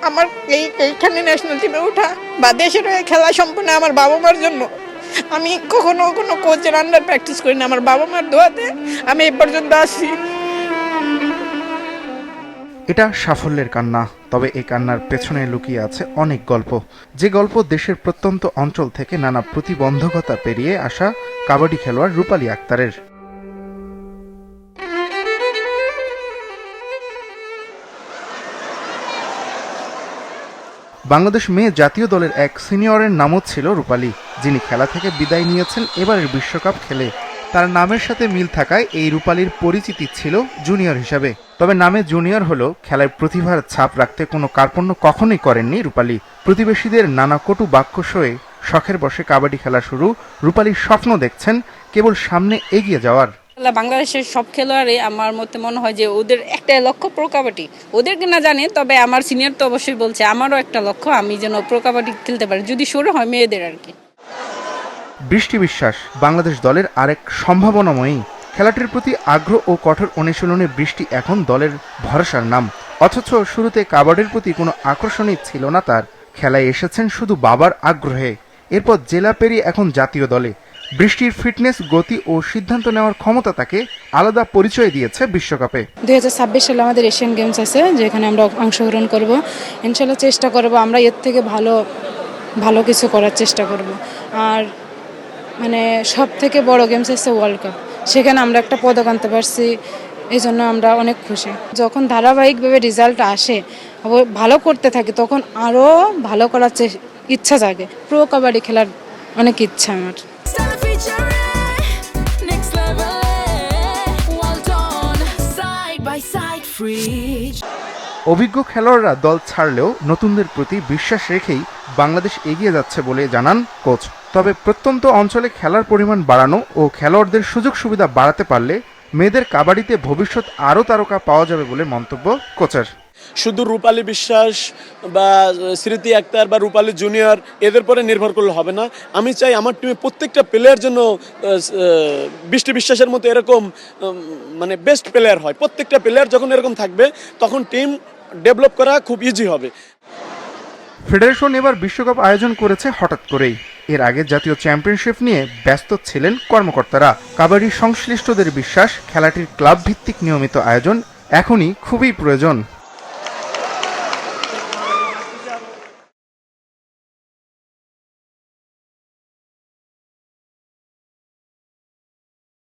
আমার এইখানে ন্যাশনাল টিমে ওঠা বা দেশের হয়ে খেলা সম্পূর্ণ আমার বাবা মার জন্য। আমি কখনো কোনো কোচের আন্ডার প্র্যাকটিস করি না, আমার বাবা মার দোয়াতে আমি এই পর্যন্ত আসছি। এটা সাফল্যের কান্না, তবে এই কান্নার পেছনে লুকিয়ে আছে অনেক গল্প, যে গল্প দেশের প্রত্যন্ত অঞ্চল থেকে নানা প্রতিবন্ধকতা পেরিয়ে আসা কাবাডি খেলোয়াড় রূপালী আক্তারের। বাংলাদেশ মেয়ে জাতীয় দলের এক সিনিয়রের নামও ছিল রূপালী, যিনি খেলা থেকে বিদায় নিয়েছেন এবারের বিশ্বকাপ খেলে। তার নামের সাথে মিল থাকায় এই রূপালীর পরিচিতি ছিল জুনিয়র হিসাবে। তবে নামে জুনিয়র হলেও খেলায় প্রতিভার ছাপ রাখতে কোনো কার্পণ্য কখনোই করেননি রূপালী। প্রতিবেশীদের নানা কটু বাক্য সয়ে শখের বশে কাবাডি খেলা শুরু, রূপালীর স্বপ্ন দেখছেন কেবল সামনে এগিয়ে যাওয়ার। বাংলাদেশের সব খেলোয়াড়ই আমার মতে মনে হয় যে ওদের একটা লক্ষ্য প্রো কাবাডি। ওদের কিনা জানে, তবে আমার সিনিয়র তো অবশ্যই বলছে আমারও একটা লক্ষ্য, আমি যেন প্রো কাবাডি খেলতে পারি, যদি শুরু হয় মেয়েদের আর কি। বৃষ্টি বিশ্বাস বাংলাদেশ দলের আরেক সম্ভাবনাময়ী। খেলাটির প্রতি আগ্রহ ও কঠোর অনুশীলনে বৃষ্টি এখন দলের ভরসার নাম। অথচ শুরুতে কাবাডির প্রতি কোনো আকর্ষণই ছিল না তার। খেলায় এসেছেন শুধু বাবার আগ্রহে। এরপর জেলা পেরিয়ে এখন জাতীয় দলে। বৃষ্টির ফিটনেস, গতি ও সিদ্ধান্ত নেওয়ার ক্ষমতা তাকে আলাদা পরিচয় দিয়েছে বিশ্বকাপে। 2026 সালে আমাদের এশিয়ান গেমস আছে, যেখানে আমরা অংশগ্রহণ করব। ইনশাল্লাহ চেষ্টা করব আমরা এর থেকে ভালো কিছু করার চেষ্টা করব। আর মানে সব থেকে বড় গেমস আছে ওয়ার্ল্ড কাপ, সেখানে আমরা একটা পদক আনতে পারছি, এই জন্য আমরা অনেক খুশি। যখন ধারাবাহিকভাবে রেজাল্ট আসে, ভালো করতে থাকি, তখন আরও ভালো করার ইচ্ছা জাগে। প্রো কাবাডি খেলার অনেক ইচ্ছা আমার। অভিজ্ঞ খেলোয়াড়রা দল ছাড়লেও নতুনদের প্রতি বিশ্বাস রেখেই বাংলাদেশ এগিয়ে যাচ্ছে বলে জানান কোচ। তবে প্রত্যন্ত অঞ্চলে খেলার পরিমাণ বাড়ানো ও খেলোয়াড়দের সুযোগ সুবিধা বাড়াতে পারলে মেয়েদের কাবাডিতে ভবিষ্যৎ আরও তারকা পাওয়া যাবে বলে মন্তব্য কোচের। শুধু রূপালী বিশ্বাস বা স্মৃতি আক্তার বা রূপালী জুনিয়র এদের পরে নির্ভর করলে হবে না। আমি চাই আমার টিমে প্রত্যেকটা প্লেয়ার যেন বৃষ্টি বিশ্বাসের মতো এরকম মানে বেস্ট প্লেয়ার হয়। প্রত্যেকটা প্লেয়ার যখন এরকম থাকবে, তখন টিম ডেভেলপ করা খুব ইজি হবে। ফেডারেশন এবার বিশ্বকাপ আয়োজন করেছে হঠাৎ করেই। এর আগে জাতীয় চ্যাম্পিয়নশিপ নিয়ে ব্যস্ত ছিলেন কর্মকর্তারা। কাবাডি সংশ্লিষ্টদের বিশ্বাস, খেলাটির ক্লাব ভিত্তিক নিয়মিত আয়োজন এখনই খুবই প্রয়োজন।